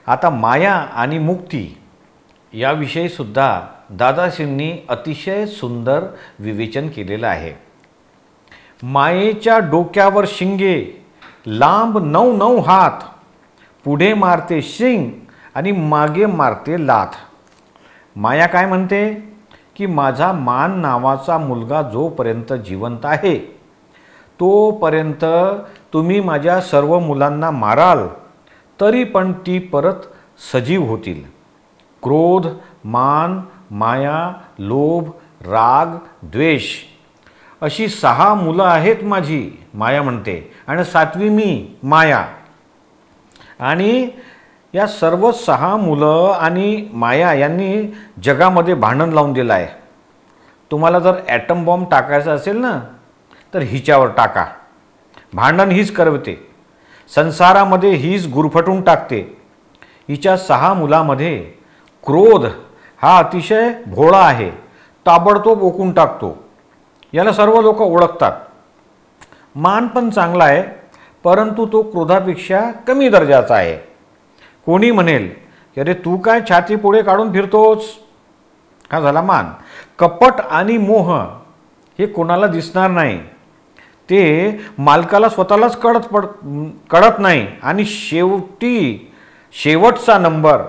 आता माया आणि मुक्ती याविषयी सुद्धा दादाश्रींनी अतिशय सुंदर विवेचन केलेलं आहे। मायेच्या डोक्यावर शिंगे, लांब 9 हात, पुढे मारते शिंग आणि मागे मारते लाथ। माया काय म्हणते की माझा मान नावाचा मुलगा जोपर्यंत जिवंत आहे तोपर्यंत तुम्ही माझ्या सर्व मुलांना माराल तरी पण ती परत सजीव होतील। क्रोध, मान, माया, लोभ, राग, द्वेष अशी 6 मुलं आहेत माझी, माया म्हणते, आणि 7वी मी माया। आणि या सर्व 6 मुलं आणि माया यांनी जगामध्ये भांडण लावून दिलं आहे। तुम्हाला जर ॲटम बॉम्ब टाकायचा असेल ना तर हिच्यावर टाका, भांडण हीच करवते, संसारामध्ये हीच गुरफटून टाकते। हिच्या 6 मुलामध्ये क्रोध हा अतिशय भोळा आहे, ताबडतोब ओकून टाकतो, याला सर्व लोक ओळखतात। मान पण चांगला आहे परंतु तो क्रोधापेक्षा कमी दर्जाचा आहे। कोणी म्हणेल की अरे तू काय छाती पुढे काढून फिरतोस, हा झाला मान। कपट आणि मोह हे कोणाला दिसणार नाही, ते मालकाला स्वतःलाच कळत नाही, आणि शेवटचा नंबर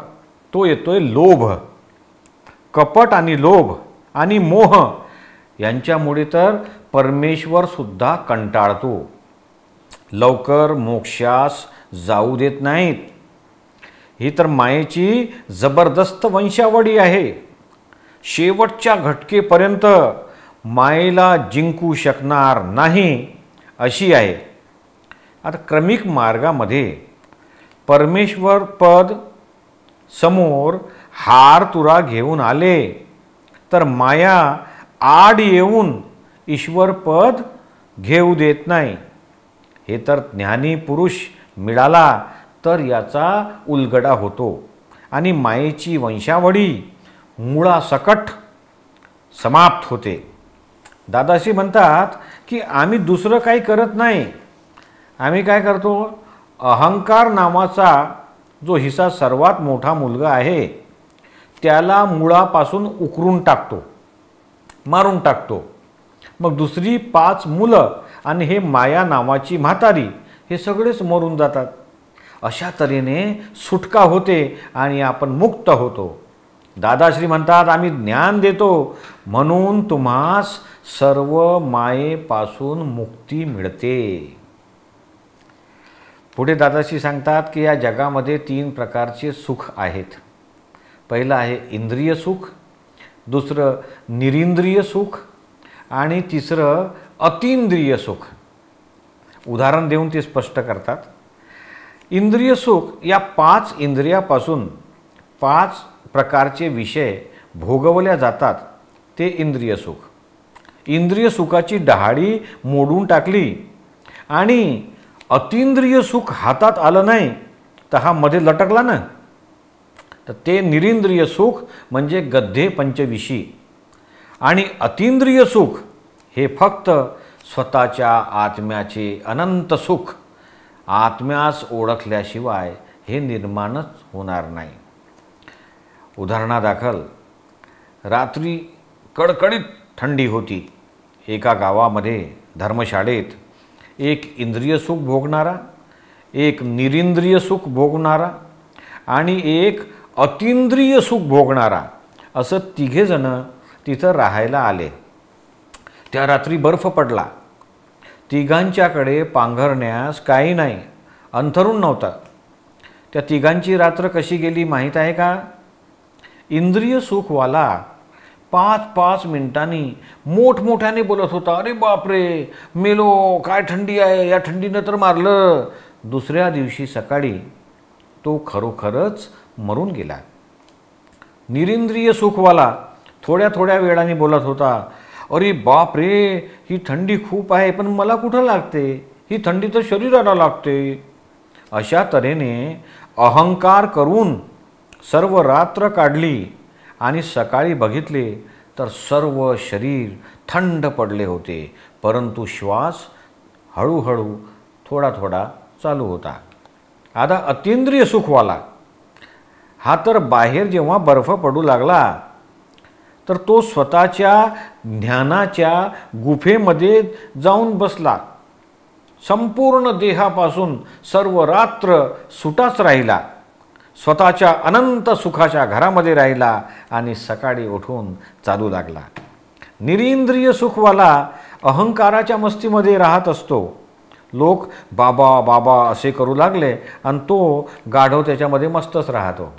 तो येतोय लोभ। कपट आणि लोभ आणि मोह यांच्यामुळे तर परमेश्वर सुद्धा कंटाळतो, लवकर मोक्षास जाऊ देत नाहीत। ही तर मायेची जबरदस्त वंशावळी आहे। शेवटच्या घटकेपर्यंत मायेला जिंकू शकणार नाही अशी आहे। आता क्रमिक मार्गामध्ये परमेश्वर पद समोर हार तुरा घेऊन आले तर माया आड येऊन ईश्वर पद घेऊ देत नाही। हे तर ज्ञानी पुरुष मिळाला तर याचा उलगडा होतो आणि मायेची वंशावळी मुळासकट समाप्त होते। दादाश्री म्हणतात की आम्ही दुसरं काही करत नाही, आम्ही काय करतो, अहंकार नावाचा जो हिचा सर्वात मोठा मुलगा आहे त्याला मुळापासून उकरून टाकतो, मारून टाकतो। मग दुसरी 5 मुलं आणि हे माया नावाची म्हातारी हे सगळेच मरून जातात। अशा तऱ्हेने सुटका होते आणि आपण मुक्त होतो। दादाश्री म्हणतात आम्ही ज्ञान देतो म्हणून तुम्हास सर्व मायेपासून मुक्ती मिळते। पुढे दादाश्री सांगतात की या जगामध्ये 3 प्रकारचे सुख आहेत। पहिलं आहे इंद्रिय सुख, दुसरं निरिंद्रिय सुख आणि तिसरं अतींद्रिय सुख। उदाहरण देऊन ते स्पष्ट करतात। इंद्रिय सुख या 5 इंद्रियापासून 5 प्रकारचे विषय भोगवल्या जातात ते इंद्रिय सुख। इंद्रिय सुखाची डहाळी मोडून टाकली आणि अतींद्रिय सुख हातात आलं नाही तर हा मध्ये लटकला ना, तर ते निरिंद्रिय सुख म्हणजे गद्धे पंचविशी। आणि अतींद्रिय सुख हे फक्त स्वतःच्या आत्म्याचे अनंत सुख, आत्म्यास ओळखल्याशिवाय हे निर्माणच होणार नाही। उदाहरणादाखल रात्री कडकडीत थंडी होती। एका गावामध्ये धर्मशाळेत एक इंद्रिय सुख भोगणारा, एक निरिंद्रिय सुख भोगणारा आणि एक अतींद्रिय सुख भोगणारा असं 3 जण तिथं राहायला आले। त्या रात्री बर्फ पडला, तिघांच्याकडे पांघरण्यास काही नाही, अंथरूण नव्हता। त्या तिघांची रात्र कशी गेली माहीत आहे का? इंद्रिय सुखवाला 5-5 मिनिटांनी मोठमोठ्याने बोलत होता, अरे बापरे मेलो, काय थंडी आहे, या थंडीनं तर मारलं। दुसऱ्या दिवशी सकाळी तो खरोखरच मरून गेला। निरिंद्रिय सुखवाला थोड्या थोड्या वेळाने बोलत होता, अरे बाप रे ही थंडी खूप आहे पण मला कुठं लागते, ही थंडी तर शरीराला लागते। अशा तऱ्हेने अहंकार करून सर्व रात्र काढली आणि सकाळी बघितले तर सर्व शरीर थंड पडले होते, परंतु श्वास हळूहळू थोडा थोडा चालू होता। आता अतींद्रिय सुखवाला हा तर बाहेर जेव्हा बर्फ पडू लागला तर तो स्वतःच्या ज्ञानाच्या गुफेमध्ये जाऊन बसला. संपूर्ण देहापासून सर्व रात्र सुटाच राहिला. स्वतःच्या अनंत सुखाच्या घरामध्ये राहिला आणि सकाळी उठून चालू लागला. निरींद्रिय सुखवाला अहंकाराच्या मस्तीमध्ये राहत असतो. लोक बाबा बाबा असे करू लागले आणि तो गाढव त्याच्यामध्ये मस्तच राहतो.